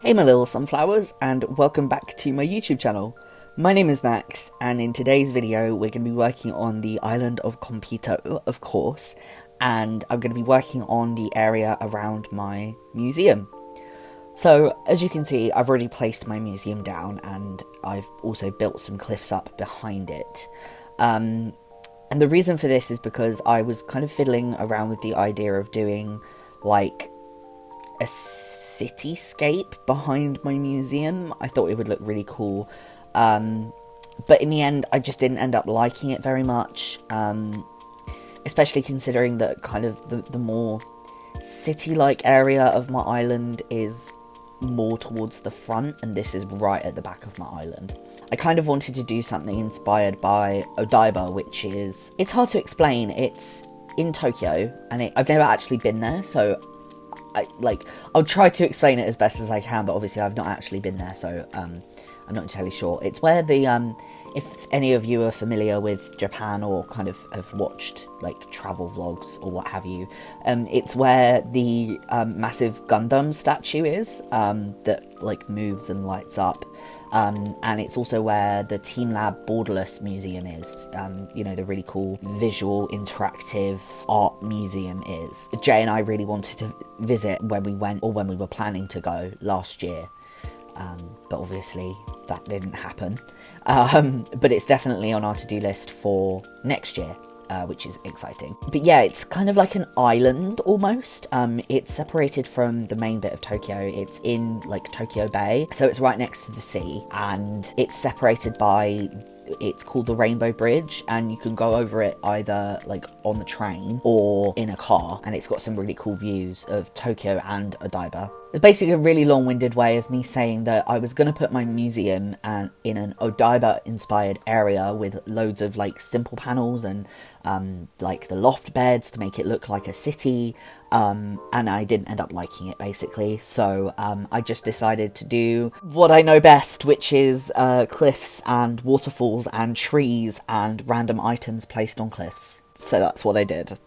Hey my little sunflowers, and welcome back to my YouTube channel. My name is Max, and in today's video we're going to be working on the island of Konpeitō, of course, and I'm going to be working on the area around my museum. So, as you can see, I've already placed my museum down, and I've also built some cliffs up behind it. And the reason for this is because I was kind of fiddling around with the idea of doing, like, a cityscape behind my museum. I thought it would look really cool, but in the end I just didn't end up liking it very much, especially considering that kind of the more city-like area of my island is more towards the front, and this is right at the back of my island. I kind of wanted to do something inspired by Odaiba, which is, it's hard to explain, it's in Tokyo, and I've never actually been there, so I'll try to explain it as best as I can, but obviously I've not actually been there, so I'm not entirely sure. It's where the, if any of you are familiar with Japan or kind of have watched, like, travel vlogs or what have you, it's where the massive Gundam statue is, that, like, moves and lights up. And it's also where the TeamLab Borderless Museum is, you know, the really cool visual interactive art museum is. Jay and I really wanted to visit when we went, or when we were planning to go last year, but obviously that didn't happen. But it's definitely on our to-do list for next year. Which is exciting. But yeah, it's kind of like an island almost. It's separated from the main bit of Tokyo. It's in like Tokyo Bay, so it's right next to the sea, and it's separated by, it's called the Rainbow Bridge, and you can go over it either like on the train or in a car, and it's got some really cool views of Tokyo and Odaiba. It's basically a really long-winded way of me saying that I was going to put my museum in an Odaiba-inspired area with loads of, like, simple panels and, like, the loft beds to make it look like a city, and I didn't end up liking it, basically, so I just decided to do what I know best, which is cliffs and waterfalls and trees and random items placed on cliffs. So that's what I did.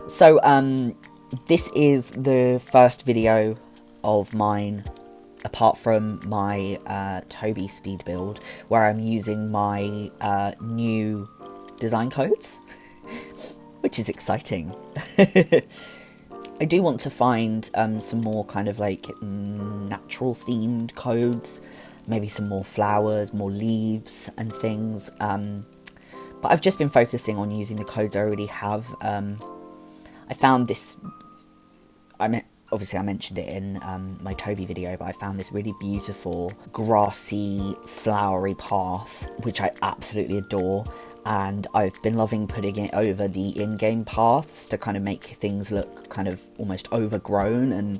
So, this is the first video of mine, apart from my Toby Speedbuild, where I'm using my new design codes, which is exciting. I do want to find some more kind of like natural themed codes, maybe some more flowers, more leaves and things, but I've just been focusing on using the codes I already have. I found this, obviously I mentioned it in my Toby video, but I found this really beautiful, grassy, flowery path, which I absolutely adore, and I've been loving putting it over the in-game paths to kind of make things look kind of almost overgrown and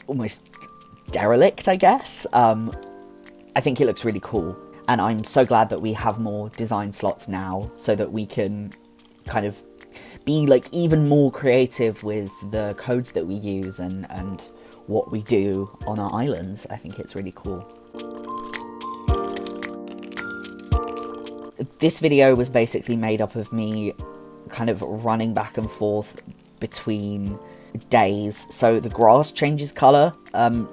almost derelict, I guess. I think it looks really cool, and I'm so glad that we have more design slots now so that we can kind of be like even more creative with the codes that we use and what we do on our islands. I think it's really cool. This video was basically made up of me kind of running back and forth between days, so the grass changes colour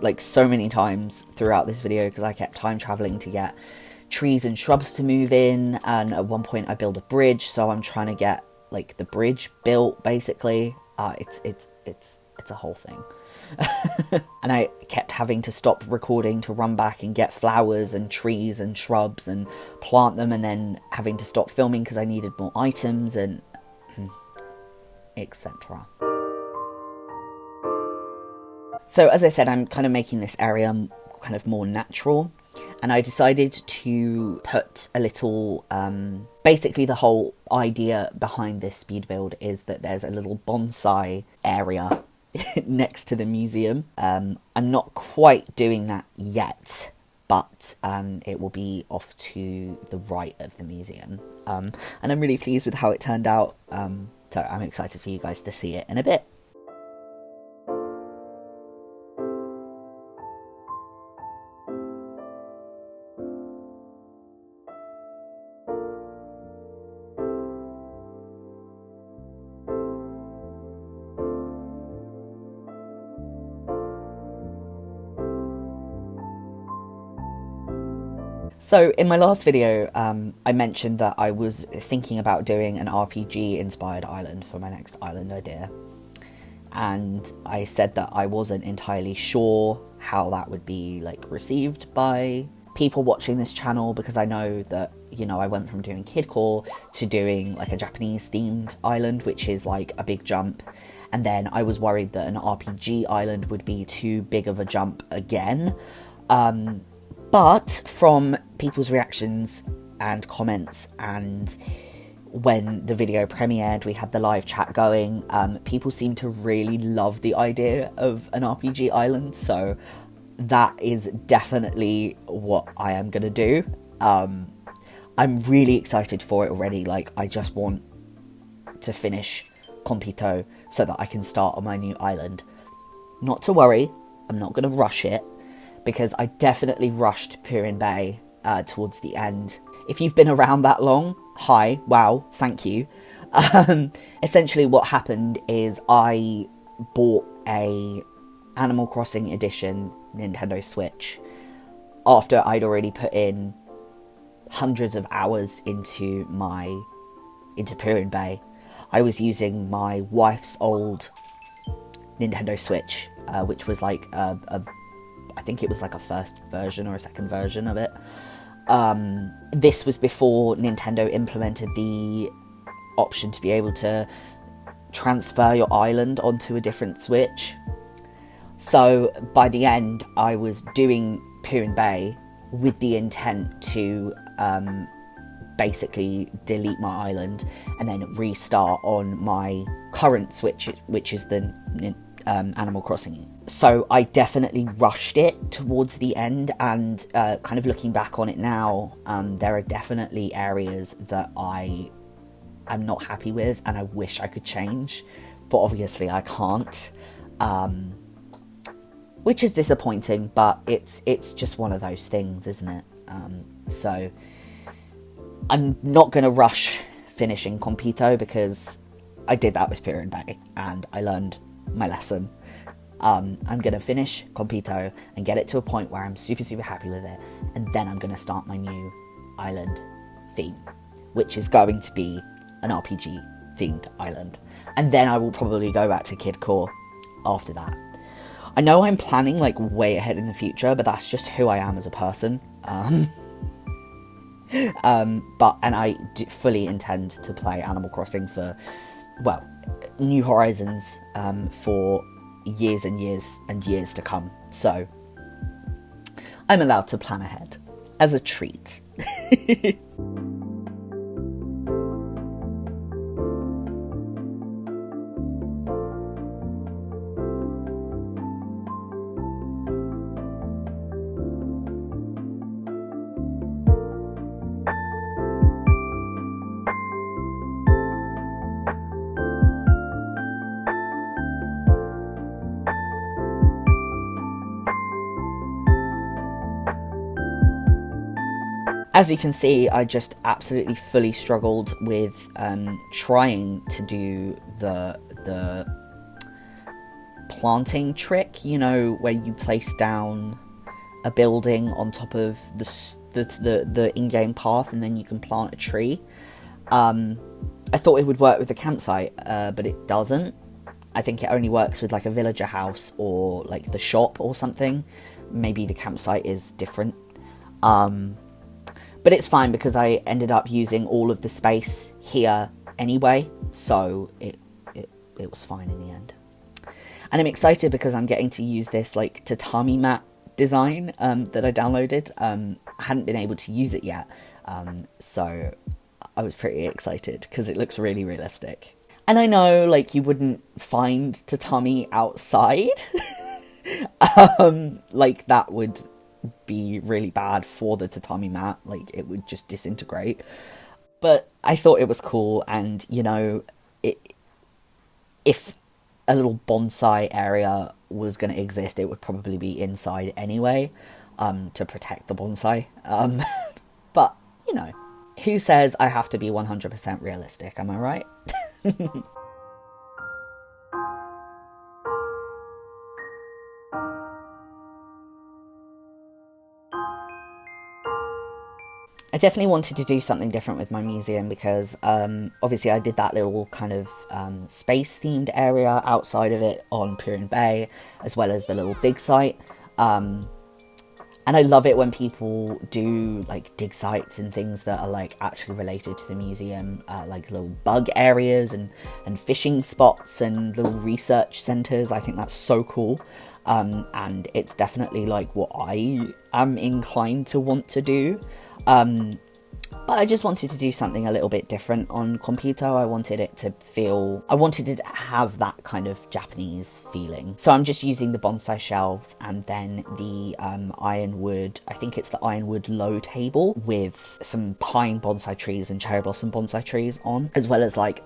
like so many times throughout this video because I kept time travelling to get trees and shrubs to move in, and at one point I built a bridge, so I'm trying to get like the bridge built, basically. It's a whole thing. And I kept having to stop recording to run back and get flowers and trees and shrubs and plant them, and then having to stop filming because I needed more items and etc. So as I said, I'm kind of making this area kind of more natural, and I decided to put a little, basically the whole idea behind this speed build is that there's a little bonsai area next to the museum. I'm not quite doing that yet, but it will be off to the right of the museum. And I'm really pleased with how it turned out, so I'm excited for you guys to see it in a bit. So in my last video, I mentioned that I was thinking about doing an RPG inspired island for my next island idea. And I said that I wasn't entirely sure how that would be like received by people watching this channel, because I know that, you know, I went from doing kidcore to doing like a Japanese themed island, which is like a big jump. And then I was worried that an RPG island would be too big of a jump again. But from people's reactions and comments, and when the video premiered, we had the live chat going, people seem to really love the idea of an RPG island, so that is definitely what I am going to do. I'm really excited for it already. Like, I just want to finish Konpeitō so that I can start on my new island. Not to worry, I'm not going to rush it, because I definitely rushed Purin Bay towards the end. If you've been around that long, hi, wow, thank you. Essentially what happened is I bought a Animal Crossing edition Nintendo Switch after I'd already put in hundreds of hours into Purin Bay. I was using my wife's old Nintendo Switch, which was like I think it was like a first version or a second version of it. This was before Nintendo implemented the option to be able to transfer your island onto a different Switch. So by the end, I was doing Purin Bay with the intent to basically delete my island and then restart on my current Switch, which is the Animal Crossing. So I definitely rushed it towards the end, and kind of looking back on it now, there are definitely areas that I am not happy with and I wish I could change, but obviously I can't, which is disappointing, but it's just one of those things, isn't it? So I'm not going to rush finishing Konpeitō, because I did that with Purin Bay and I learned my lesson. I'm going to finish Konpeitō and get it to a point where I'm super, super happy with it, and then I'm going to start my new island theme, which is going to be an RPG themed island. And then I will probably go back to kidcore after that. I know I'm planning like way ahead in the future, but that's just who I am as a person. And I fully intend to play Animal Crossing for, well, New Horizons for years and years and years to come. So I'm allowed to plan ahead as a treat. As you can see, I just absolutely fully struggled with trying to do the planting trick, you know, where you place down a building on top of the in-game path and then you can plant a tree. I thought it would work with the campsite, but it doesn't. I think it only works with like a villager house or like the shop or something. Maybe the campsite is different. But it's fine because I ended up using all of the space here anyway, so it was fine in the end. And I'm excited because I'm getting to use this like tatami mat design that I downloaded. I hadn't been able to use it yet, so I was pretty excited because it looks really realistic. And I know like you wouldn't find tatami outside, like that would be really bad for the tatami mat, like it would just disintegrate. But I thought it was cool, and you know, if a little bonsai area was going to exist, it would probably be inside anyway, to protect the bonsai. But, you know, who says I have to be 100% realistic, am I right? I definitely wanted to do something different with my museum because obviously I did that little kind of space-themed area outside of it on Pirin Bay, as well as the little dig site. And I love it when people do like dig sites and things that are like actually related to the museum, like little bug areas and fishing spots and little research centres. I think that's so cool. And it's definitely like what I am inclined to want to do. But I just wanted to do something a little bit different on Konpeitō. I wanted it to have that kind of Japanese feeling. So I'm just using the bonsai shelves and then the ironwood, I think it's the ironwood low table with some pine bonsai trees and cherry blossom bonsai trees on, as well as like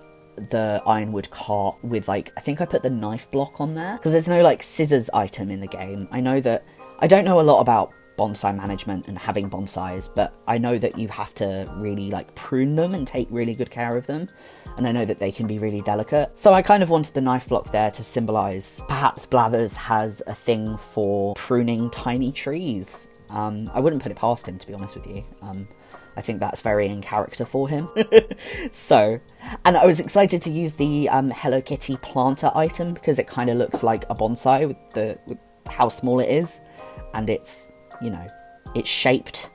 the ironwood cart with like, I think I put the knife block on there because there's no like scissors item in the game. I don't know a lot about bonsai management and having bonsais, but I know that you have to really like prune them and take really good care of them, and I know that they can be really delicate. So I kind of wanted the knife block there to symbolise perhaps Blathers has a thing for pruning tiny trees. I wouldn't put it past him, to be honest with you. I think that's very in character for him. So, and I was excited to use the Hello Kitty planter item because it kind of looks like a bonsai with how small it is, and it's, you know, it's shaped,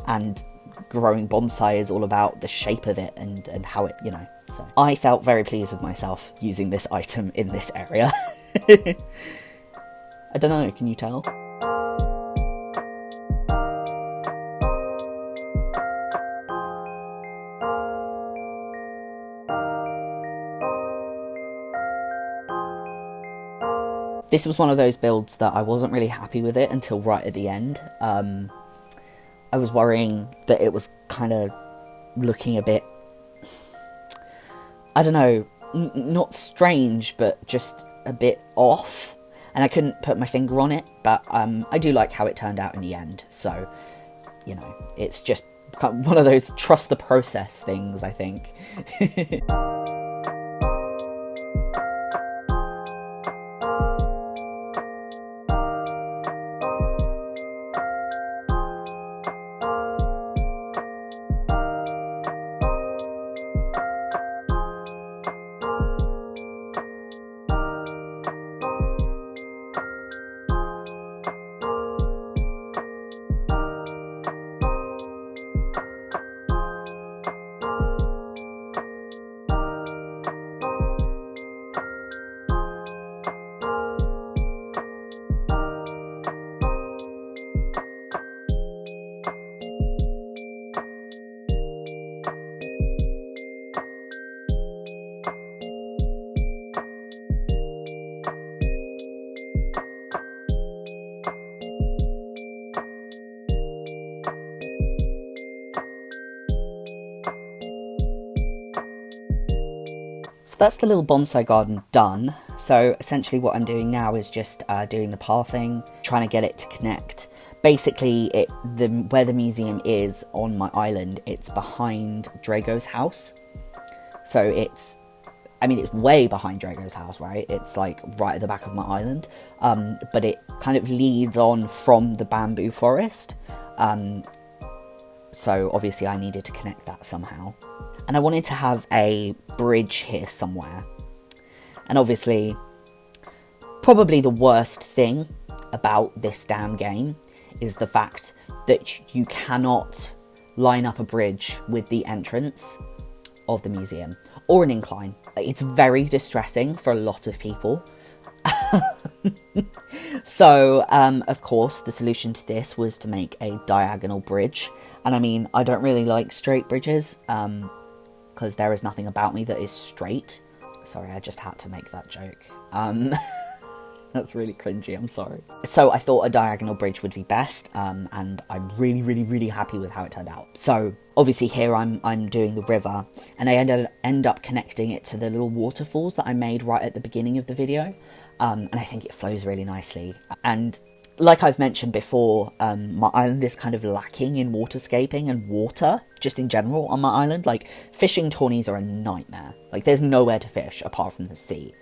and growing bonsai is all about the shape of it and how it, you know. So I felt very pleased with myself using this item in this area. I don't know, can you tell? This was one of those builds that I wasn't really happy with it until right at the end. I was worrying that it was kind of looking a bit, I don't know, not strange, but just a bit off. And I couldn't put my finger on it, but I do like how it turned out in the end. So, you know, it's just one of those trust the process things, I think. So that's the little bonsai garden done. So essentially what I'm doing now is just doing the pathing, trying to get it to connect. Basically, where the museum is on my island, it's behind Drago's house. So it's way behind Drago's house, right? It's like right at the back of my island. But it kind of leads on from the bamboo forest. So obviously I needed to connect that somehow. And I wanted to have a bridge here somewhere. And obviously, probably the worst thing about this damn game is the fact that you cannot line up a bridge with the entrance of the museum or an incline. It's very distressing for a lot of people. So, of course, the solution to this was to make a diagonal bridge. And I mean, I don't really like straight bridges, because there is nothing about me that is straight. Sorry, I just had to make that joke. That's really cringy, I'm sorry. So I thought a diagonal bridge would be best, and I'm really happy with how it turned out. So obviously here I'm doing the river, and I end up connecting it to the little waterfalls that I made right at the beginning of the video, and I think it flows really nicely. And like I've mentioned before, my island is kind of lacking in waterscaping and water, just in general on my island. Like, fishing tourneys are a nightmare. Like, there's nowhere to fish apart from the sea.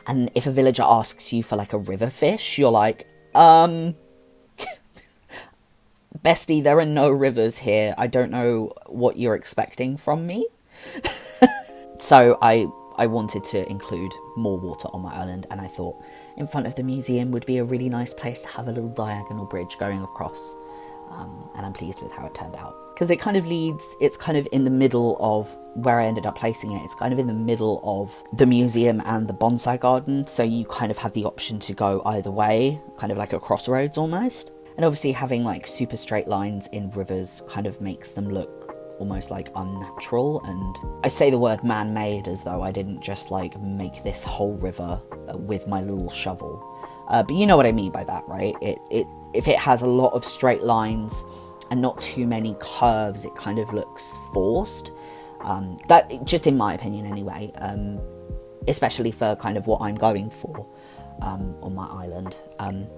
And if a villager asks you for, like, a river fish, you're like, bestie, there are no rivers here. I don't know what you're expecting from me. So I wanted to include more water on my island, and I thought in front of the museum would be a really nice place to have a little diagonal bridge going across. And I'm pleased with how it turned out. Because it kind of leads, it's kind of in the middle of where I ended up placing it. It's kind of in the middle of the museum and the bonsai garden, so you kind of have the option to go either way, kind of like a crossroads almost. And obviously having like super straight lines in rivers kind of makes them look almost like unnatural, and I say the word man-made as though I didn't just like make this whole river with my little shovel. But you know what I mean by that, right? If it has a lot of straight lines and not too many curves, it kind of looks forced. That, just in my opinion anyway, especially for kind of what I'm going for on my island. And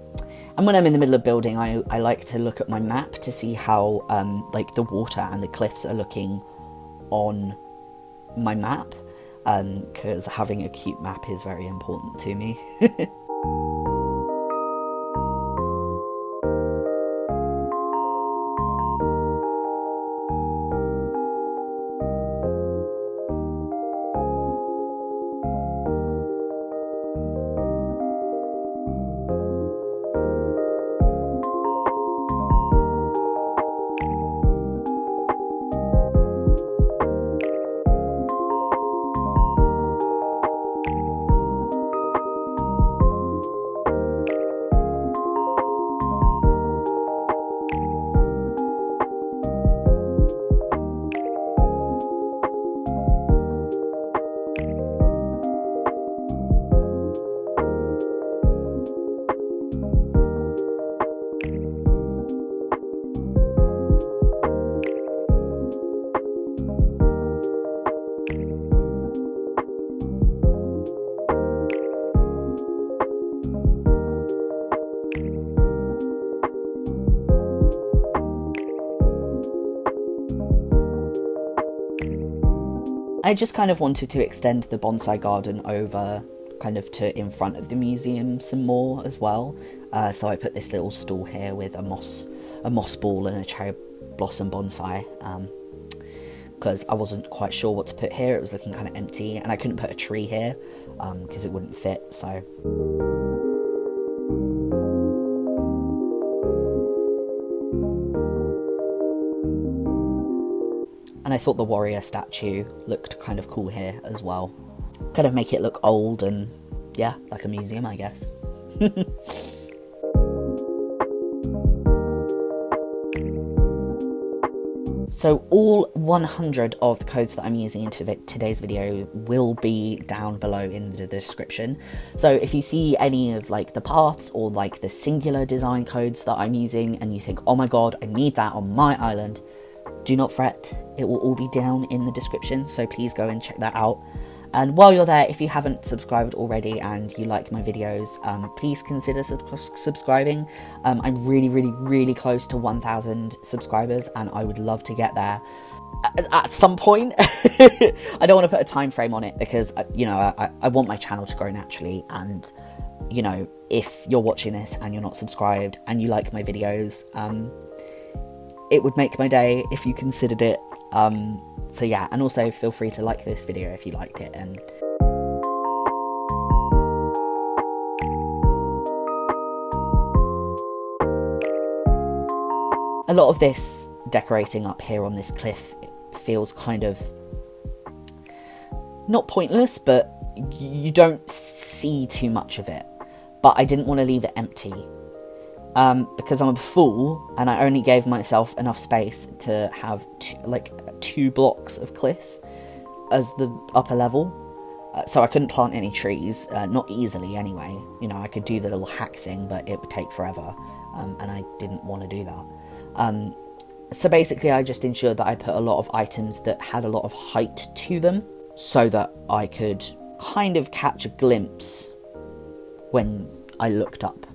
when I'm in the middle of building, I like to look at my map to see how like the water and the cliffs are looking on my map, because having a cute map is very important to me. I just kind of wanted to extend the bonsai garden over kind of to in front of the museum some more as well. So I put this little stool here with a moss ball and a cherry blossom bonsai, because I wasn't quite sure what to put here. It was looking kind of empty, and I couldn't put a tree here because it wouldn't fit, so... And I thought the warrior statue looked kind of cool here as well. Kind of make it look old and, yeah, like a museum, I guess. So all 100 of the codes that I'm using in today's video will be down below in the description. So if you see any of like the paths or like the singular design codes that I'm using and you think, oh my god, I need that on my island, do not fret, it will all be down in the description, so please go and check that out. And while you're there, if you haven't subscribed already and you like my videos, please consider subscribing. I'm really close to 1,000 subscribers, and I would love to get there at some point. I don't want to put a time frame on it because, you know, I want my channel to grow naturally, and, you know, if you're watching this and you're not subscribed and you like my videos, it would make my day if you considered it. So yeah, and also feel free to like this video if you liked it. And a lot of this decorating up here on this cliff feels kind of not pointless, but you don't see too much of it. But I didn't want to leave it empty. Because I'm a fool and I only gave myself enough space to have two blocks of cliff as the upper level. So I couldn't plant any trees, not easily anyway. You know, I could do the little hack thing, but it would take forever, and I didn't want to do that. So basically I just ensured that I put a lot of items that had a lot of height to them, so that I could kind of catch a glimpse when I looked up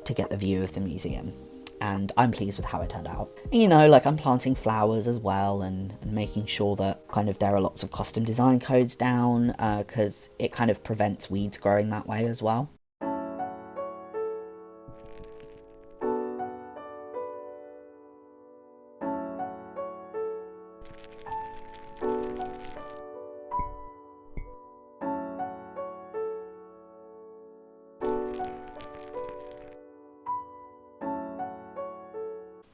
to get the view of the museum. And I'm pleased with how it turned out. And, you know, like, I'm planting flowers as well, and making sure that kind of there are lots of custom design codes down, because it kind of prevents weeds growing that way as well.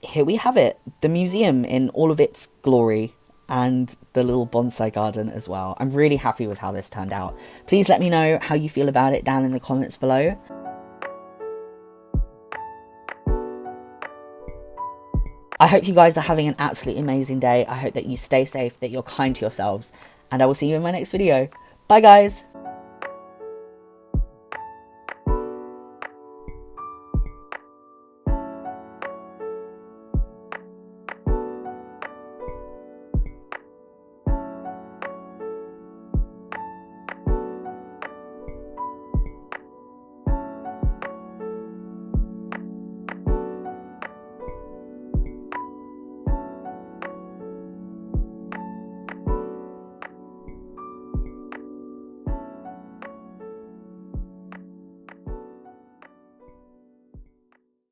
Here we have it, the museum in all of its glory, and the little bonsai garden as well. I'm really happy with how this turned out. Please let me know how you feel about it down in the comments below. I hope you guys are having an absolutely amazing day. I hope that you stay safe, that you're kind to yourselves, and I will see you in my next video. Bye guys!